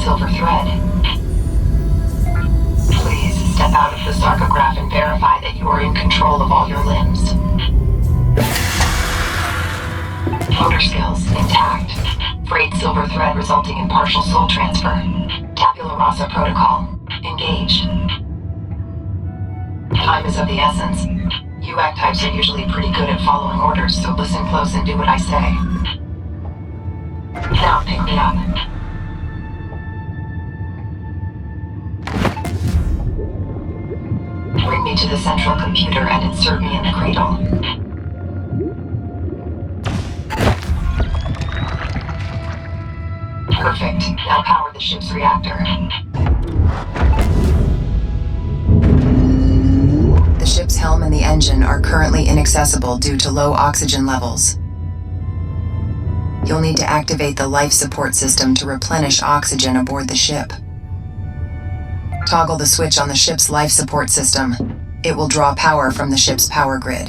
silver thread. Please step out of the sarcograph and verify that you are in control of all your limbs. Motor skills intact. Frayed silver thread resulting in partial soul transfer. Tabula rasa protocol. Engaged. Time is of the essence. UAC types are usually pretty good at following orders, so listen close and do what I say. Now pick me up. Bring me to the central computer and insert me in the cradle. Perfect. Now power the ship's reactor. The ship's helm and the engine are currently inaccessible due to low oxygen levels. You'll need to activate the life support system to replenish oxygen aboard the ship. Toggle the switch on the ship's life support system. It will draw power from the ship's power grid.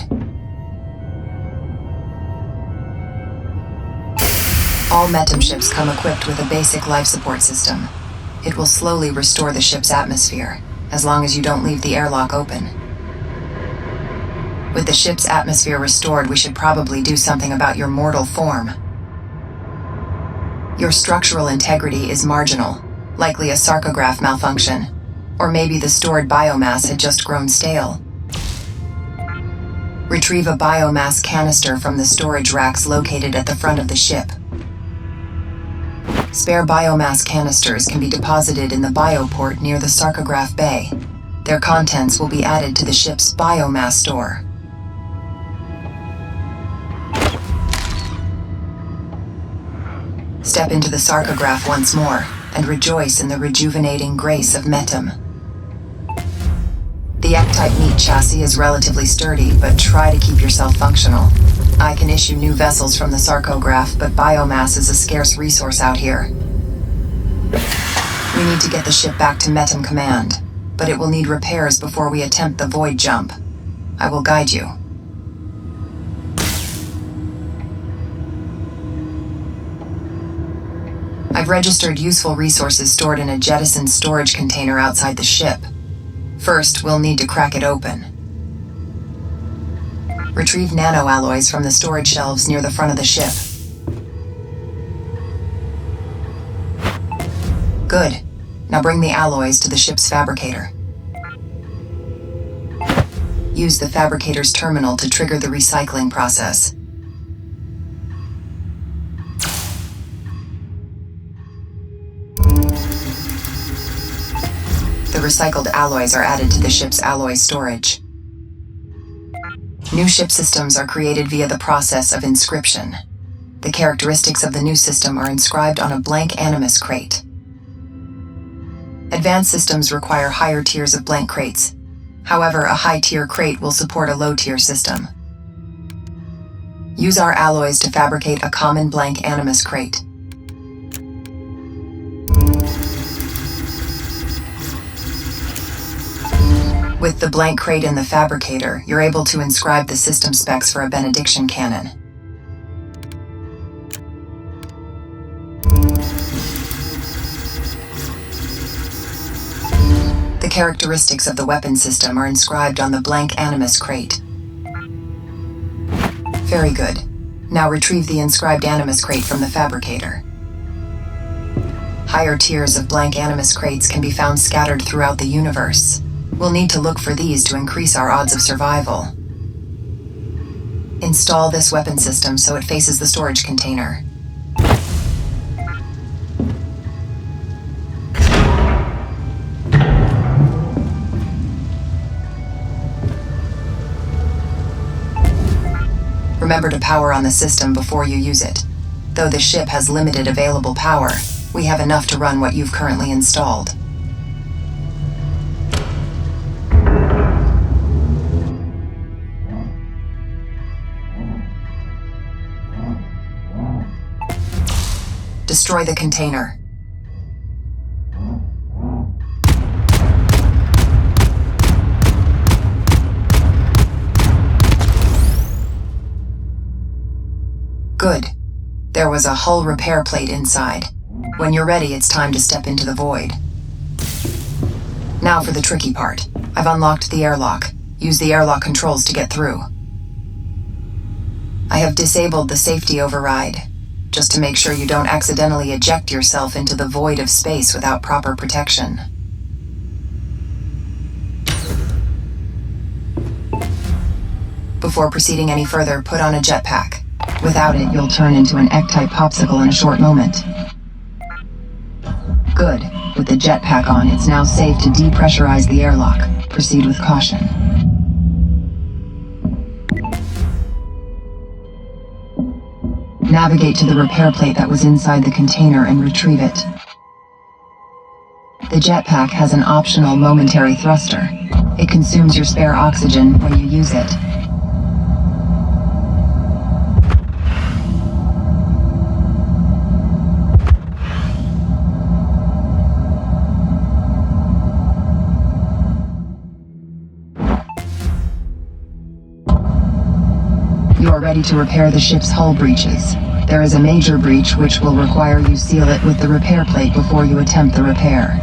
All Metum ships come equipped with a basic life support system. It will slowly restore the ship's atmosphere, as long as you don't leave the airlock open. With the ship's atmosphere restored, we should probably do something about your mortal form. Your structural integrity is marginal, likely a sarcograph malfunction, or maybe the stored biomass had just grown stale. Retrieve a biomass canister from the storage racks located at the front of the ship. Spare biomass canisters can be deposited in the bioport near the sarcograph bay. Their contents will be added to the ship's biomass store. Step into the sarcograph once more and rejoice in the rejuvenating grace of Metum. The Ek-type meat chassis is relatively sturdy, but try to keep yourself functional. I can issue new vessels from the sarcograph, but biomass is a scarce resource out here. We need to get the ship back to Metum Command, but it will need repairs before we attempt the void jump. I will guide you. I've registered useful resources stored in a jettisoned storage container outside the ship. First, we'll need to crack it open. Retrieve nanoalloys from the storage shelves near the front of the ship. Good. Now bring the alloys to the ship's fabricator. Use the fabricator's terminal to trigger the recycling process. The recycled alloys are added to the ship's alloy storage. New ship systems are created via the process of inscription. The characteristics of the new system are inscribed on a blank animus crate. Advanced systems require higher tiers of blank crates. However, a high-tier crate will support a low-tier system. Use our alloys to fabricate a common blank animus crate. With the blank crate in the fabricator, you're able to inscribe the system specs for a benediction cannon. The characteristics of the weapon system are inscribed on the blank animus crate. Very good. Now retrieve the inscribed animus crate from the fabricator. Higher tiers of blank animus crates can be found scattered throughout the universe. We'll need to look for these to increase our odds of survival. Install this weapon system so it faces the storage container. Remember to power on the system before you use it. Though the ship has limited available power, we have enough to run what you've currently installed. Destroy the container. Good. There was a hull repair plate inside. When you're ready, it's time to step into the void. Now for the tricky part. I've unlocked the airlock. Use the airlock controls to get through. I have disabled the safety override, just to make sure you don't accidentally eject yourself into the void of space without proper protection. Before proceeding any further, put on a jetpack. Without it, you'll turn into an egg-type popsicle in a short moment. Good. With the jetpack on, it's now safe to depressurize the airlock. Proceed with caution. Navigate to the repair plate that was inside the container and retrieve it. The jetpack has an optional momentary thruster. It consumes your spare oxygen when you use it. You are ready to repair the ship's hull breaches. There is a major breach which will require you seal it with the repair plate before you attempt the repair.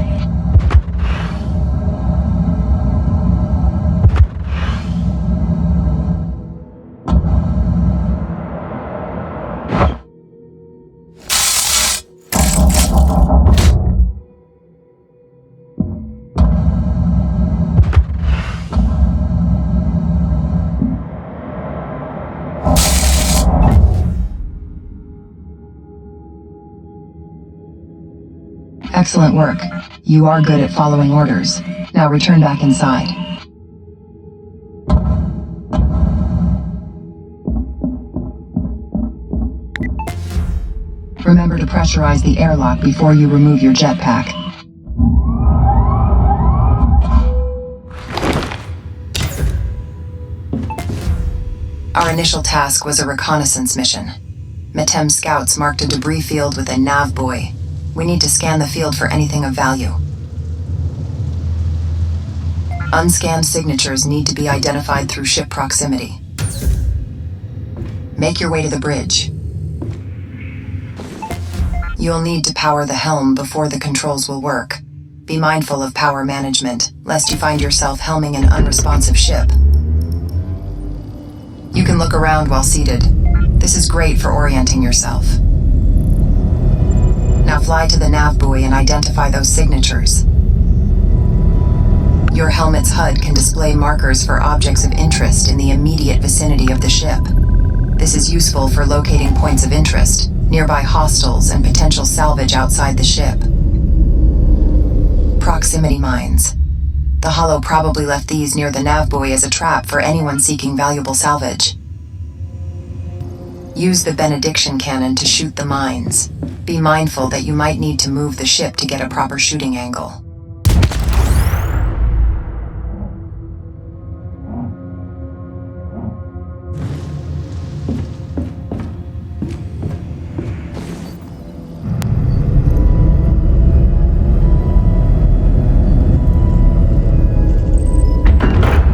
Excellent work. You are good at following orders. Now return back inside. Remember to pressurize the airlock before you remove your jetpack. Our initial task was a reconnaissance mission. Metem scouts marked a debris field with a nav buoy. We need to scan the field for anything of value. Unscanned signatures need to be identified through ship proximity. Make your way to the bridge. You'll need to power the helm before the controls will work. Be mindful of power management, lest you find yourself helming an unresponsive ship. You can look around while seated. This is great for orienting yourself. Now fly to the nav buoy and identify those signatures. Your helmet's HUD can display markers for objects of interest in the immediate vicinity of the ship. This is useful for locating points of interest, nearby hostiles, and potential salvage outside the ship. Proximity mines. The Hollow probably left these near the nav buoy as a trap for anyone seeking valuable salvage. Use the benediction cannon to shoot the mines. Be mindful that you might need to move the ship to get a proper shooting angle.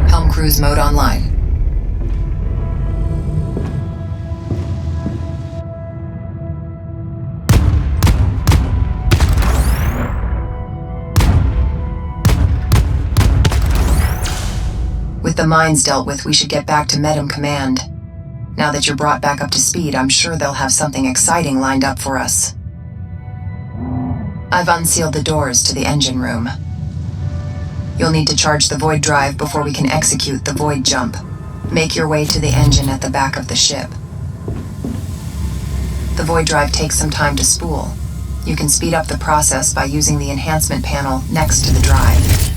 Helm cruise mode online. With the mines dealt with, we should get back to Metem Command. Now that you're brought back up to speed, I'm sure they'll have something exciting lined up for us. I've unsealed the doors to the engine room. You'll need to charge the void drive before we can execute the void jump. Make your way to the engine at the back of the ship. The void drive takes some time to spool. You can speed up the process by using the enhancement panel next to the drive.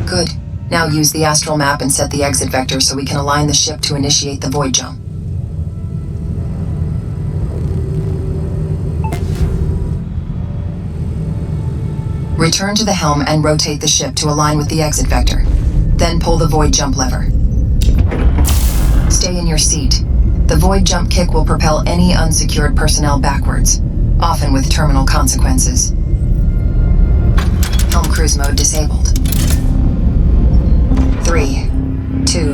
Good. Now use the astral map and set the exit vector so we can align the ship to initiate the void jump. Return to the helm and rotate the ship to align with the exit vector. Then pull the void jump lever. Stay in your seat. The void jump kick will propel any unsecured personnel backwards, often with terminal consequences. Helm cruise mode disabled. 3, 2,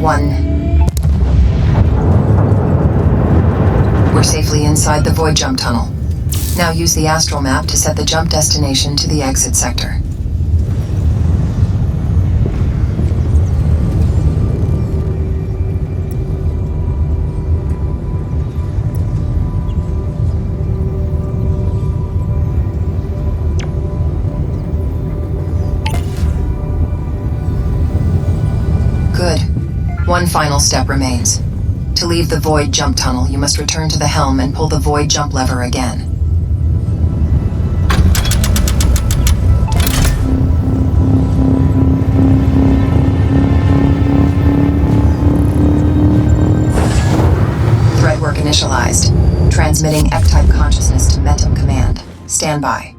1. We're safely inside the void jump tunnel. Now use the astral map to set the jump destination to the exit sector. Good. One final step remains. To leave the void jump tunnel, you must return to the helm and pull the void jump lever again. Thread work initialized. Transmitting F-type consciousness to Metum Command. Stand by.